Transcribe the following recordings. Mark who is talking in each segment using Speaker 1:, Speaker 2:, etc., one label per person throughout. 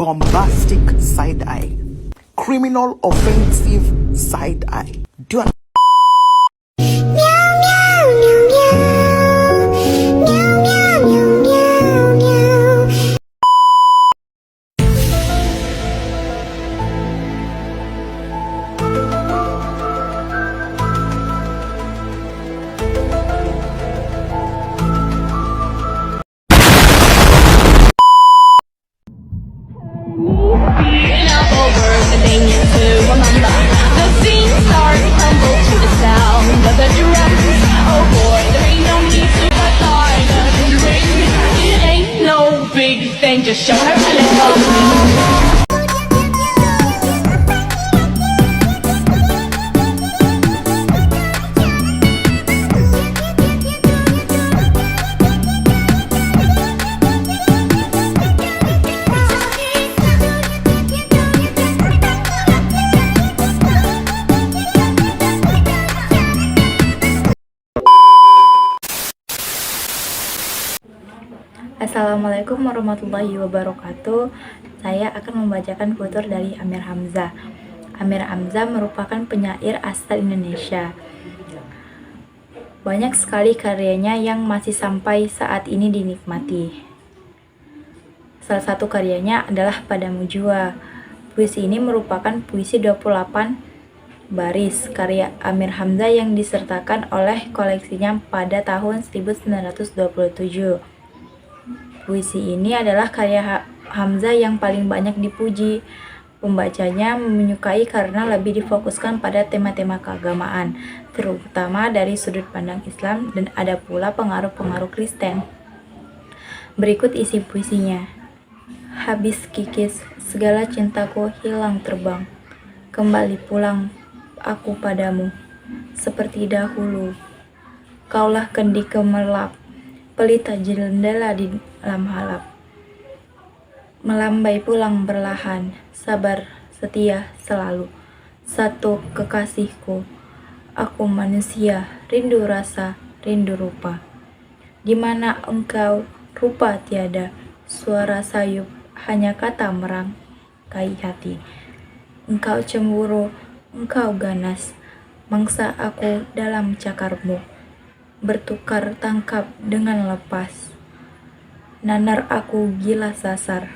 Speaker 1: bombastic side eye, criminal offensive side eye. Do you
Speaker 2: just show her a little.
Speaker 3: Assalamualaikum warahmatullahi wabarakatuh. Saya akan membacakan tutur dari Amir Hamzah. Amir Hamzah merupakan penyair asal Indonesia. Banyak sekali karyanya yang masih sampai saat ini dinikmati. Salah satu karyanya adalah Padamu Jua. Puisi ini merupakan puisi 28 baris karya Amir Hamzah yang disertakan oleh koleksinya pada tahun 1927. Puisi ini adalah karya Hamzah yang paling banyak dipuji. Pembacanya menyukai karena lebih difokuskan pada tema-tema keagamaan, terutama dari sudut pandang Islam, dan ada pula pengaruh-pengaruh Kristen. Berikut isi puisinya. Habis kikis, segala cintaku hilang terbang. Kembali pulang aku padamu, seperti dahulu. Kaulah kendi gemerlap, pelita jendela di dalam halap. Melambai pulang berlahan, sabar setia selalu. Satu kekasihku, aku manusia, rindu rasa, rindu rupa. Di mana engkau, rupa tiada, suara sayup, hanya kata merangkai hati. Engkau cemburu, engkau ganas, mangsa aku dalam cakarmu. Bertukar tangkap dengan lepas. Nanar aku gila sasar,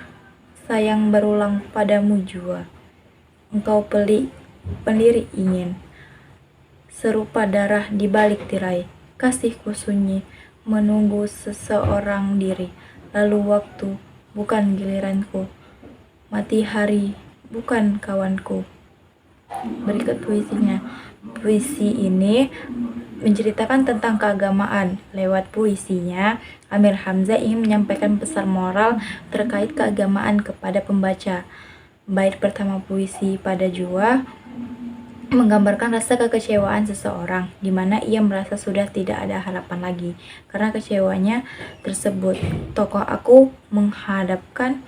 Speaker 3: sayang berulang padamu jua. Engkau pendiri ingin, serupa darah di balik tirai. Kasihku sunyi, menunggu seseorang diri. Lalu waktu, bukan giliranku. Mati hari, bukan kawanku. Berikut puisinya. Puisi ini menceritakan tentang keagamaan. Lewat puisinya, Amir Hamzah ingin menyampaikan pesan moral terkait keagamaan kepada pembaca. Bait pertama puisi Pada Jua menggambarkan rasa kekecewaan seseorang, di mana ia merasa sudah tidak ada harapan lagi karena kecewanya tersebut. Tokoh aku menghadapkan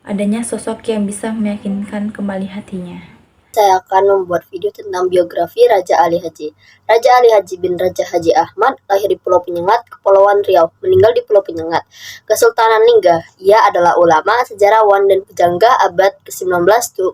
Speaker 3: adanya sosok yang bisa meyakinkan kembali hatinya.
Speaker 4: Saya akan membuat video tentang biografi Raja Ali Haji. Raja Ali Haji bin Raja Haji Ahmad lahir di Pulau Penyengat, Kepulauan Riau, meninggal di Pulau Penyengat, Kesultanan Lingga. Ia adalah ulama, sejarawan, dan pujangga abad ke-19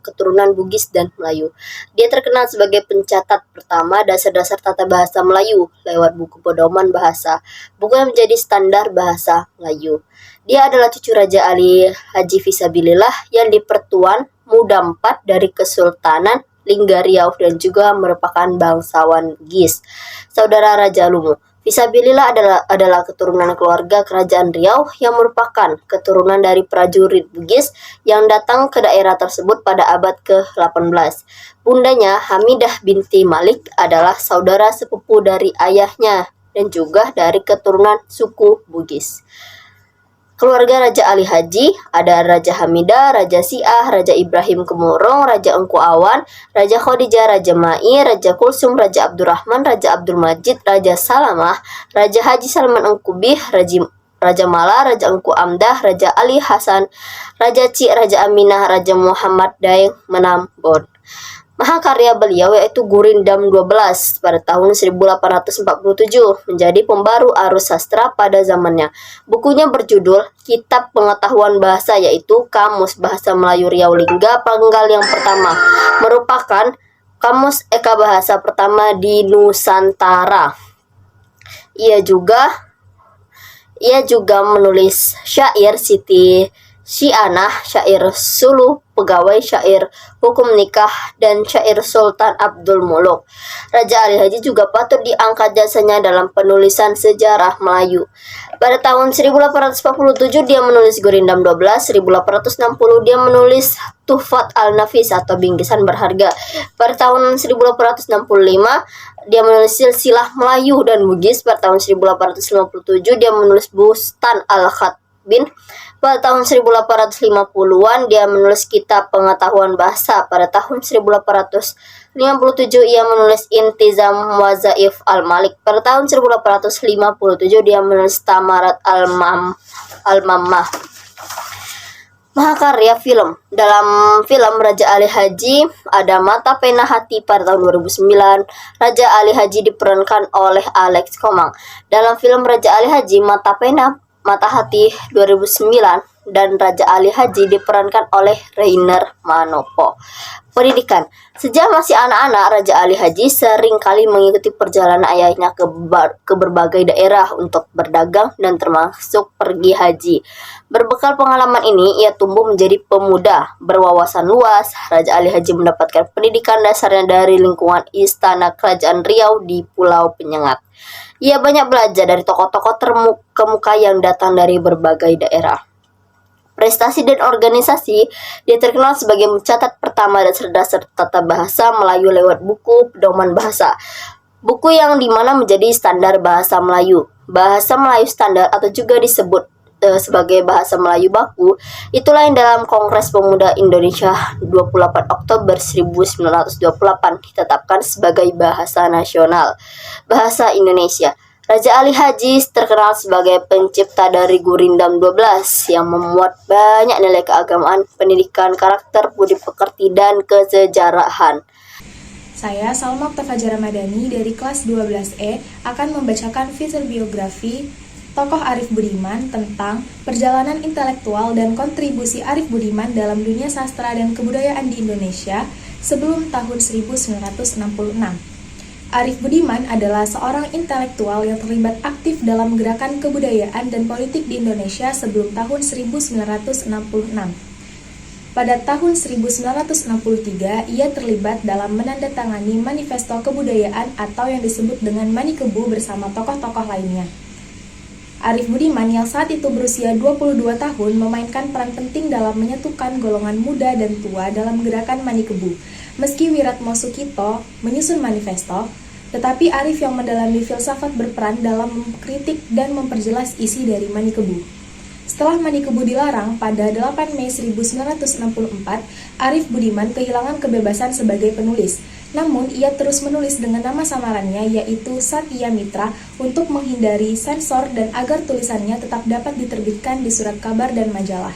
Speaker 4: keturunan Bugis dan Melayu. Dia terkenal sebagai pencatat pertama dasar-dasar tata bahasa Melayu lewat buku pedoman bahasa, buku yang menjadi standar bahasa Melayu. Dia adalah cucu Raja Ali Haji Fisabilillah yang dipertuan Muda IV dari Kesultanan Lingga Riau dan juga merupakan bangsawan Bugis. Saudara Raja Lumu, Fisabilillah adalah keturunan keluarga Kerajaan Riau yang merupakan keturunan dari prajurit Bugis yang datang ke daerah tersebut pada abad ke-18. Bundanya Hamidah binti Malik adalah saudara sepupu dari ayahnya dan juga dari keturunan suku Bugis. Keluarga Raja Ali Haji ada Raja Hamidah, Raja Siah, Raja Ibrahim Kemurung, Raja Engku Awan, Raja Khadijah, Raja Mai, Raja Kulsum, Raja Abdurrahman, Raja Abdul Majid, Raja Salamah, Raja Haji Salman Engkubih, Raja Mala, Raja Engku Amdah, Raja Ali Hasan, Raja Ci, Raja Aminah, Raja Muhammad Daeng Menambon. Mahakarya beliau yaitu Gurindam 12 pada tahun 1847 menjadi pembaru arus sastra pada zamannya. Bukunya berjudul Kitab Pengetahuan Bahasa yaitu Kamus Bahasa Melayu Riau Lingga Panggal yang pertama, merupakan kamus eka bahasa pertama di Nusantara. Ia juga menulis syair Siti Syianah, syair Suluh Pegawai, syair Hukum Nikah, dan syair Sultan Abdul Muluk. Raja Ali Haji juga patut diangkat jasanya dalam penulisan sejarah Melayu. Pada tahun 1847 dia menulis Gurindam 12, 1860 dia menulis Tuhfat al-Nafis atau Bingkisan Berharga. Pada tahun 1865 dia menulis Silsilah Melayu dan Bugis. Pada tahun 1857 dia menulis Bustan al-Khatbin. Pada tahun 1850-an dia menulis Kitab Pengetahuan Bahasa. Pada tahun 1857 ia menulis Intizam Wazaif al-Malik. Pada tahun 1857 dia menulis Tamarat al-Mammah. Mahakarya film. Dalam film Raja Ali Haji ada Mata Pena Hati pada tahun 2009. Raja Ali Haji diperankan oleh Alex Komang. Dalam film Raja Ali Haji Mata Pena Mata Hati 2009 dan Raja Ali Haji diperankan oleh Rainer Manopo. Pendidikan. Sejak masih anak-anak, Raja Ali Haji sering kali mengikuti perjalanan ayahnya ke berbagai daerah untuk berdagang dan termasuk pergi haji. Berbekal pengalaman ini, ia tumbuh menjadi pemuda berwawasan luas. Raja Ali Haji mendapatkan pendidikan dasarnya dari lingkungan Istana Kerajaan Riau di Pulau Penyengat. Ia banyak belajar dari tokoh-tokoh terkemuka yang datang dari berbagai daerah. Prestasi dan organisasi, dia terkenal sebagai mencatat pertama dasar-dasar tata bahasa Melayu lewat buku Pedoman Bahasa. Buku yang dimana menjadi standar bahasa Melayu. Bahasa Melayu standar atau juga disebut sebagai bahasa Melayu baku, itulah yang dalam Kongres Pemuda Indonesia 28 Oktober 1928 ditetapkan sebagai bahasa nasional, bahasa Indonesia. Raja Ali Haji terkenal sebagai pencipta dari Gurindam 12 yang memuat banyak nilai keagamaan, pendidikan, karakter, budi pekerti, dan kesejarahan.
Speaker 3: Saya Salma Oktafajar Ramadhani dari kelas 12E akan membacakan fitur biografi tokoh Arif Budiman tentang perjalanan intelektual dan kontribusi Arif Budiman dalam dunia sastra dan kebudayaan di Indonesia sebelum tahun 1966. Arif Budiman adalah seorang intelektual yang terlibat aktif dalam gerakan kebudayaan dan politik di Indonesia sebelum tahun 1966. Pada tahun 1963, ia terlibat dalam menandatangani Manifesto Kebudayaan atau yang disebut dengan Manikebu bersama tokoh-tokoh lainnya. Arif Budiman yang saat itu berusia 22 tahun memainkan peran penting dalam menyatukan golongan muda dan tua dalam gerakan Manikebu. Meski Wiratmo Sukito menyusun manifesto, tetapi Arif yang mendalami filsafat berperan dalam mengkritik dan memperjelas isi dari Manikebu. Setelah Manikebu dilarang pada 8 Mei 1964, Arif Budiman kehilangan kebebasan sebagai penulis. Namun, ia terus menulis dengan nama samarannya yaitu Satya Mitra untuk menghindari sensor dan agar tulisannya tetap dapat diterbitkan di surat kabar dan majalah.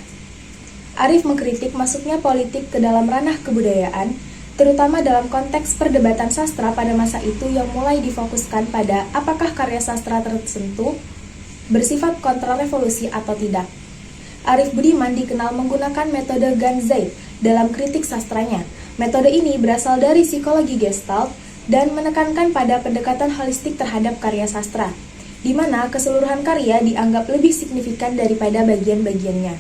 Speaker 3: Arif mengkritik masuknya politik ke dalam ranah kebudayaan, terutama dalam konteks perdebatan sastra pada masa itu yang mulai difokuskan pada apakah karya sastra tertentu bersifat kontrarevolusi atau tidak. Arif Budiman dikenal menggunakan metode Ganzai dalam kritik sastranya. Metode ini berasal dari psikologi Gestalt dan menekankan pada pendekatan holistik terhadap karya sastra, di mana keseluruhan karya dianggap lebih signifikan daripada bagian-bagiannya.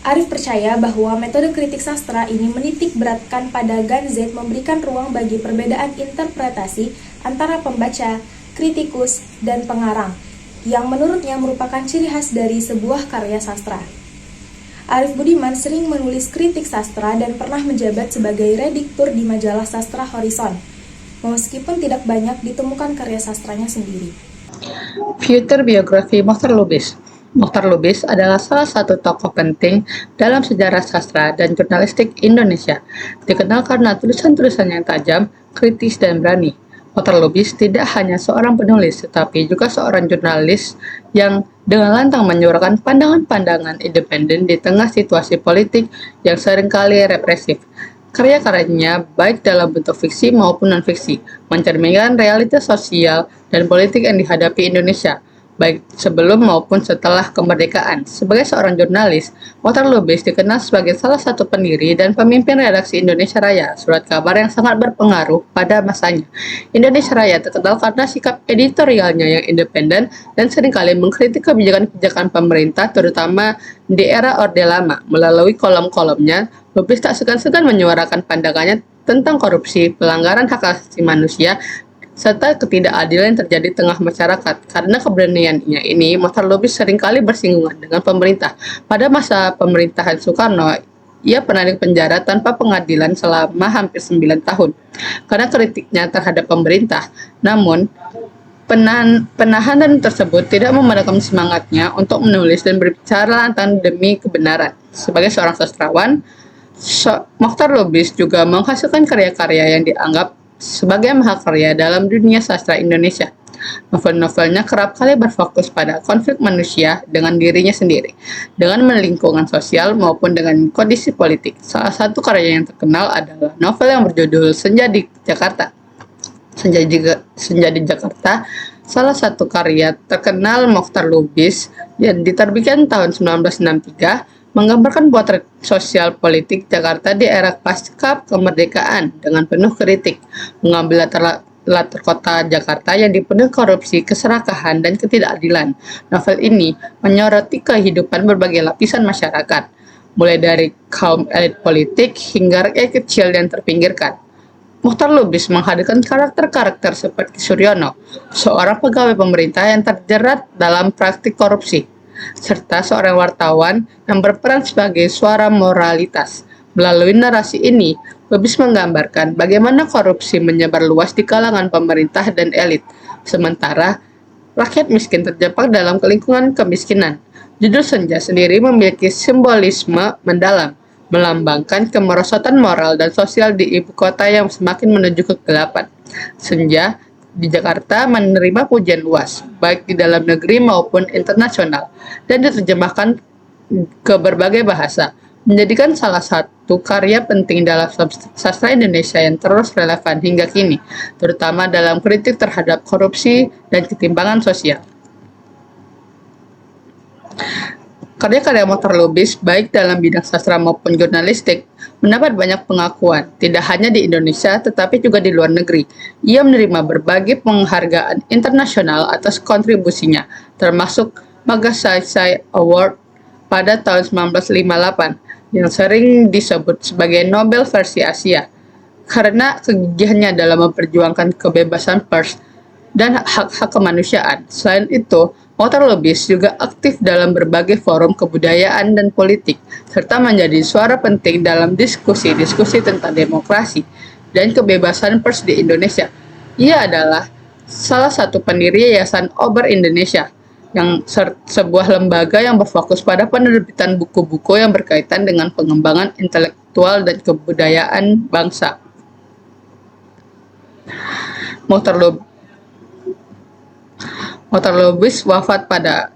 Speaker 3: Arif percaya bahwa metode kritik sastra ini menitik beratkan pada Ganzai memberikan ruang bagi perbedaan interpretasi antara pembaca, kritikus, dan pengarang, yang menurutnya merupakan ciri khas dari sebuah karya sastra. Arif Budiman sering menulis kritik sastra dan pernah menjabat sebagai redaktur di majalah sastra Horizon, meskipun tidak banyak ditemukan karya sastranya sendiri.
Speaker 5: Future biografi Mokhtar Lubis. Mokhtar Lubis adalah salah satu tokoh penting dalam sejarah sastra dan jurnalistik Indonesia. Dikenal karena tulisan-tulisannya yang tajam, kritis, dan berani. Mokhtar Lubis tidak hanya seorang penulis, tetapi juga seorang jurnalis yang dengan lantang menyuarakan pandangan-pandangan independen di tengah situasi politik yang seringkali represif. Karya-karyanya, baik dalam bentuk fiksi maupun non-fiksi, mencerminkan realitas sosial dan politik yang dihadapi Indonesia, baik sebelum maupun setelah kemerdekaan. Sebagai seorang jurnalis, Mokhtar Lubis dikenal sebagai salah satu pendiri dan pemimpin redaksi Indonesia Raya, surat kabar yang sangat berpengaruh pada masanya. Indonesia Raya terkenal karena sikap editorialnya yang independen dan seringkali mengkritik kebijakan-kebijakan pemerintah, terutama di era Orde Lama. Melalui kolom-kolomnya, Lubis tak segan-segan menyuarakan pandangannya tentang korupsi, pelanggaran hak asasi manusia, serta ketidakadilan yang terjadi di tengah masyarakat. Karena keberaniannya ini, Mokhtar Lubis seringkali bersinggungan dengan pemerintah. Pada masa pemerintahan Soekarno, ia pernah dipenjara tanpa pengadilan selama hampir 9 tahun karena kritiknya terhadap pemerintah. Namun, penahanan tersebut tidak memadamkan semangatnya untuk menulis dan berbicara tentang demi kebenaran. Sebagai seorang sastrawan, Mokhtar Lubis juga menghasilkan karya-karya yang dianggap sebagai mahakarya dalam dunia sastra Indonesia. Novel-novelnya kerap kali berfokus pada konflik manusia dengan dirinya sendiri, dengan lingkungan sosial maupun dengan kondisi politik. Salah satu karya yang terkenal adalah novel yang berjudul Senja di Jakarta. Senja di Jakarta, salah satu karya terkenal Mokhtar Lubis yang diterbitkan tahun 1963, menggambarkan potret sosial politik Jakarta di era pasca kemerdekaan dengan penuh kritik, mengambil latar kota Jakarta yang dipenuhi korupsi, keserakahan, dan ketidakadilan. Novel ini menyoroti kehidupan berbagai lapisan masyarakat, mulai dari kaum elit politik hingga rakyat kecil yang terpinggirkan. Mokhtar Lubis menghadirkan karakter-karakter seperti Suryono, seorang pegawai pemerintah yang terjerat dalam praktik korupsi, serta seorang wartawan yang berperan sebagai suara moralitas. Melalui narasi ini, Lubis menggambarkan bagaimana korupsi menyebar luas di kalangan pemerintah dan elit, sementara rakyat miskin terjebak dalam lingkungan kemiskinan. Judul Senja sendiri memiliki simbolisme mendalam, melambangkan kemerosotan moral dan sosial di ibu kota yang semakin menuju kegelapan. Senja di Jakarta menerima pujian luas, baik di dalam negeri maupun internasional, dan diterjemahkan ke berbagai bahasa, menjadikan salah satu karya penting dalam sastra Indonesia yang terus relevan hingga kini, terutama dalam kritik terhadap korupsi dan ketimpangan sosial. Karya-karya Mokhtar Lubis, baik dalam bidang sastra maupun jurnalistik, mendapat banyak pengakuan, tidak hanya di Indonesia tetapi juga di luar negeri. Ia menerima berbagai penghargaan internasional atas kontribusinya, termasuk Magsaysay Award pada tahun 1958, yang sering disebut sebagai Nobel versi Asia, karena kegigihannya dalam memperjuangkan kebebasan pers dan hak-hak kemanusiaan. Selain itu, Mokhtar Lubis juga aktif dalam berbagai forum kebudayaan dan politik, serta menjadi suara penting dalam diskusi-diskusi tentang demokrasi dan kebebasan pers di Indonesia. Ia adalah salah satu pendiri Yayasan Ober Indonesia, yang sebuah lembaga yang berfokus pada penerbitan buku-buku yang berkaitan dengan pengembangan intelektual dan kebudayaan bangsa. Mokhtar Lubis wafat pada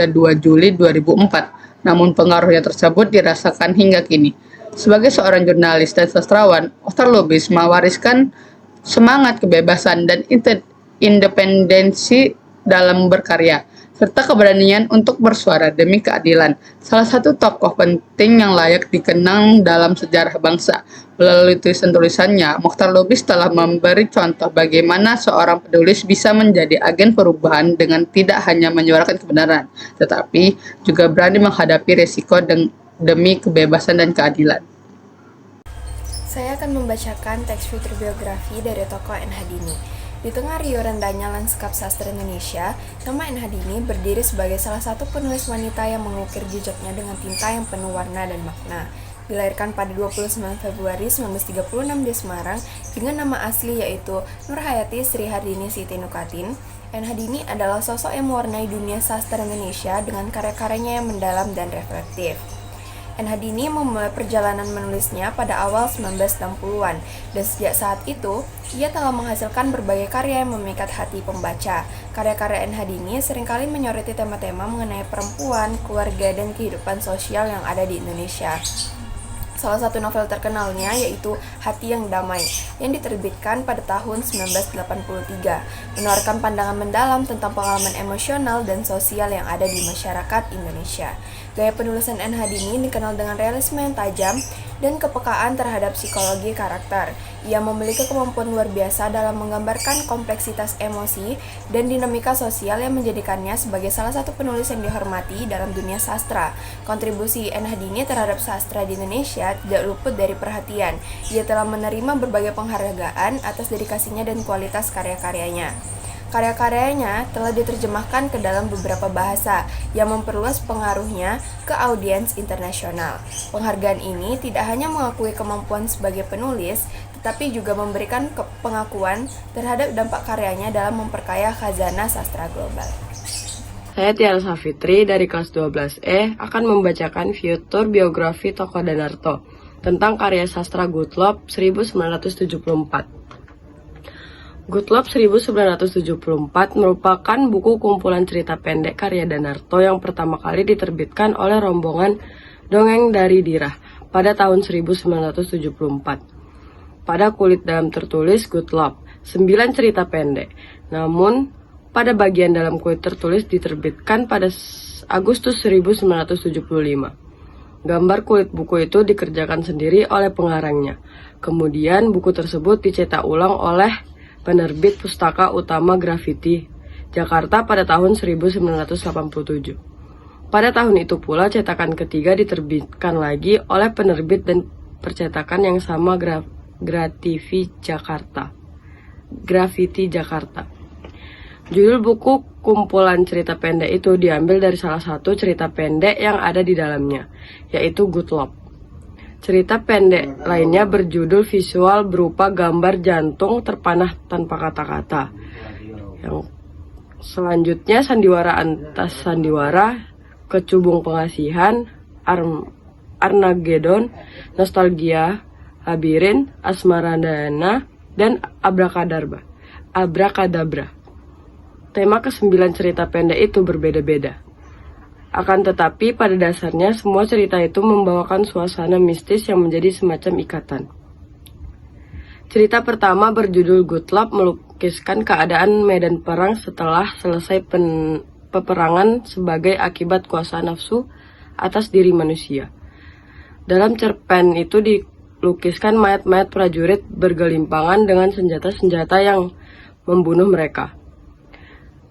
Speaker 5: 2 Juli 2004, namun pengaruhnya tersebut dirasakan hingga kini. Sebagai seorang jurnalis dan sastrawan, Mokhtar Lubis mewariskan semangat kebebasan dan independensi dalam berkarya, serta keberanian untuk bersuara demi keadilan. Salah satu tokoh penting yang layak dikenang dalam sejarah bangsa. Melalui tulisan-tulisannya, Mokhtar Lubis telah memberi contoh bagaimana seorang penulis bisa menjadi agen perubahan dengan tidak hanya menyuarakan kebenaran, tetapi juga berani menghadapi resiko demi kebebasan dan keadilan.
Speaker 6: Saya akan membacakan teks futur biografi dari tokoh N. Hadini. Di tengah riuh rendahnya lanskap sastra Indonesia, nama N. Hadini berdiri sebagai salah satu penulis wanita yang mengukir jejaknya dengan tinta yang penuh warna dan makna. Dilahirkan pada 29 Februari 1936 di Semarang dengan nama asli yaitu Nurhayati Sri Hardini Siti Nukatin, N. Hadini adalah sosok yang mewarnai dunia sastra Indonesia dengan karya-karyanya yang mendalam dan reflektif. Hadini memulai perjalanan menulisnya pada awal 1960-an, dan sejak saat itu, ia telah menghasilkan berbagai karya yang memikat hati pembaca. Karya-karya Hadini seringkali menyoroti tema-tema mengenai perempuan, keluarga, dan kehidupan sosial yang ada di Indonesia. Salah satu novel terkenalnya yaitu Hati yang Damai yang diterbitkan pada tahun 1983, menawarkan pandangan mendalam tentang pengalaman emosional dan sosial yang ada di masyarakat Indonesia. Gaya penulisan Hadini dikenal dengan realisme yang tajam dan kepekaan terhadap psikologi karakter. Ia memiliki kemampuan luar biasa dalam menggambarkan kompleksitas emosi dan dinamika sosial yang menjadikannya sebagai salah satu penulis yang dihormati dalam dunia sastra. Kontribusi Hadini terhadap sastra di Indonesia tidak luput dari perhatian. Ia telah menerima berbagai penghargaan atas dedikasinya dan kualitas karya-karyanya. Karya-karyanya telah diterjemahkan ke dalam beberapa bahasa yang memperluas pengaruhnya ke audiens internasional. Penghargaan ini tidak hanya mengakui kemampuan sebagai penulis, tetapi juga memberikan pengakuan terhadap dampak karyanya dalam memperkaya khazanah sastra global.
Speaker 7: Saya Tiara Safitri dari kelas 12E akan membacakan fitur biografi tokoh Danarto tentang karya sastra Gottlob 1974. Gottlob 1974 merupakan buku kumpulan cerita pendek karya Danarto yang pertama kali diterbitkan oleh rombongan Dongeng dari Dirah pada tahun 1974. Pada kulit dalam tertulis Gottlob, 9 cerita pendek. Namun, pada bagian dalam kulit tertulis diterbitkan pada Agustus 1975. Gambar kulit buku itu dikerjakan sendiri oleh pengarangnya. Kemudian buku tersebut dicetak ulang oleh penerbit Pustaka Utama Graffiti, Jakarta pada tahun 1987. Pada tahun itu pula cetakan ketiga diterbitkan lagi oleh penerbit dan percetakan yang sama Graffiti Jakarta. Judul buku kumpulan cerita pendek itu diambil dari salah satu cerita pendek yang ada di dalamnya, yaitu Gottlob. Cerita pendek lainnya berjudul visual berupa gambar jantung terpanah tanpa kata-kata. Yang selanjutnya sandiwara antas sandiwara, kecubung pengasihan, Armageddon, nostalgia, labirin, asmaradana, dan abrakadabra. Tema ke-9 cerita pendek itu berbeda-beda. Akan tetapi pada dasarnya semua cerita itu membawakan suasana mistis yang menjadi semacam ikatan. Cerita pertama berjudul Gottlob melukiskan keadaan medan perang setelah selesai peperangan sebagai akibat kuasa nafsu atas diri manusia. Dalam cerpen itu dilukiskan mayat-mayat prajurit bergelimpangan dengan senjata-senjata yang membunuh mereka.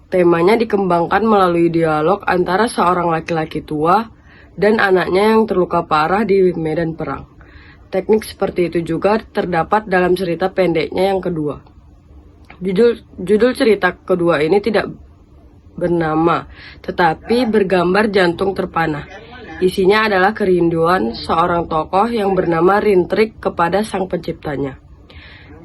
Speaker 7: Temanya dikembangkan melalui dialog antara seorang laki-laki tua dan anaknya yang terluka parah di medan perang. Teknik seperti itu juga terdapat dalam cerita pendeknya yang kedua. Judul cerita kedua ini tidak bernama, tetapi bergambar jantung terpanah. Isinya adalah kerinduan seorang tokoh yang bernama Rintrik kepada sang penciptanya.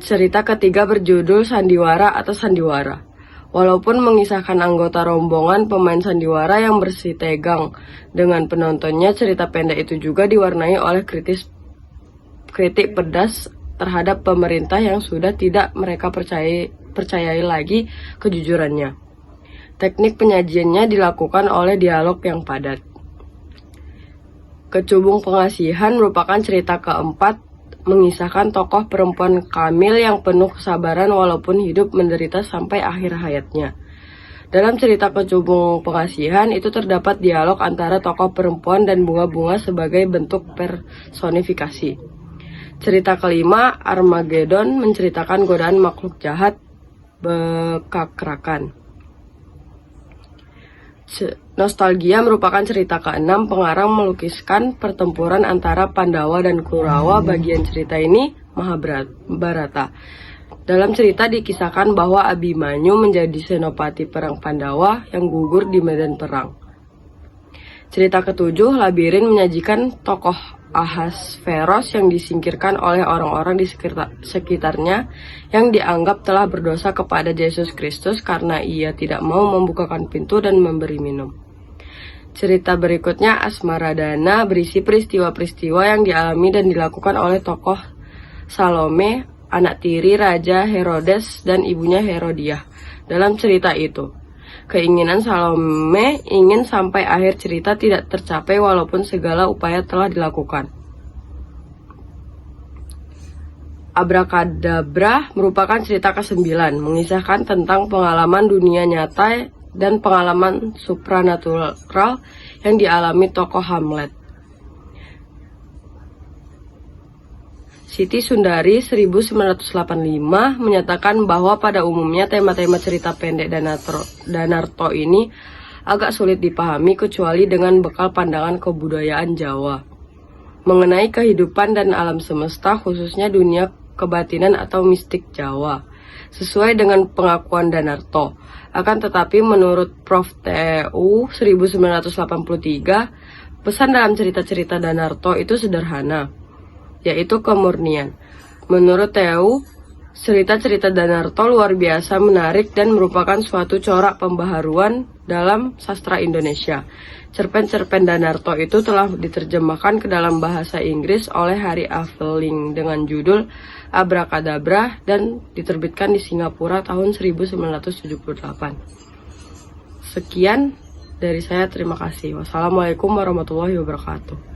Speaker 7: Cerita ketiga berjudul Sandiwara atas Sandiwara. Walaupun mengisahkan anggota rombongan pemain sandiwara yang bersitegang dengan penontonnya, cerita pendek itu juga diwarnai oleh kritik pedas terhadap pemerintah yang sudah tidak mereka percayai lagi kejujurannya. Teknik penyajiannya dilakukan oleh dialog yang padat. Kecubung Pengasihan merupakan cerita keempat mengisahkan tokoh perempuan Kamil yang penuh kesabaran walaupun hidup menderita sampai akhir hayatnya. Dalam cerita Kecubung Pengasihan itu terdapat dialog antara tokoh perempuan dan bunga-bunga sebagai bentuk personifikasi. Cerita kelima, Armageddon, menceritakan godaan makhluk jahat bekakrakan. Nostalgia merupakan cerita ke-6. Pengarang melukiskan pertempuran antara Pandawa dan Kurawa. Bagian cerita ini Mahabharata. Dalam cerita dikisahkan bahwa Abimanyu menjadi senopati perang Pandawa yang gugur di medan perang. Cerita ke-7, Labirin, menyajikan tokoh Ahasveros yang disingkirkan oleh orang-orang di sekitarnya yang dianggap telah berdosa kepada Yesus Kristus karena ia tidak mau membukakan pintu dan memberi minum. Cerita berikutnya Asmaradana berisi peristiwa-peristiwa yang dialami dan dilakukan oleh tokoh Salome, anak tiri Raja Herodes dan ibunya Herodiah. Dalam cerita itu, keinginan Salome ingin sampai akhir cerita tidak tercapai walaupun segala upaya telah dilakukan. Abrakadabra merupakan cerita ke-9, mengisahkan tentang pengalaman dunia nyata dan pengalaman supranatural yang dialami tokoh Hamlet. Siti Sundari 1985 menyatakan bahwa pada umumnya tema-tema cerita pendek Danarto ini agak sulit dipahami kecuali dengan bekal pandangan kebudayaan Jawa mengenai kehidupan dan alam semesta, khususnya dunia kebatinan atau mistik Jawa, sesuai dengan pengakuan Danarto. Akan tetapi menurut Prof. TU 1983, pesan dalam cerita-cerita Danarto itu sederhana, yaitu kemurnian. Menurut TU, cerita-cerita Danarto luar biasa menarik dan merupakan suatu corak pembaharuan dalam sastra Indonesia. Cerpen-cerpen Danarto itu telah diterjemahkan ke dalam bahasa Inggris oleh Harry Aveling dengan judul Abrakadabra dan diterbitkan di Singapura tahun 1978. Sekian dari saya, terima kasih. Wassalamualaikum warahmatullahi wabarakatuh.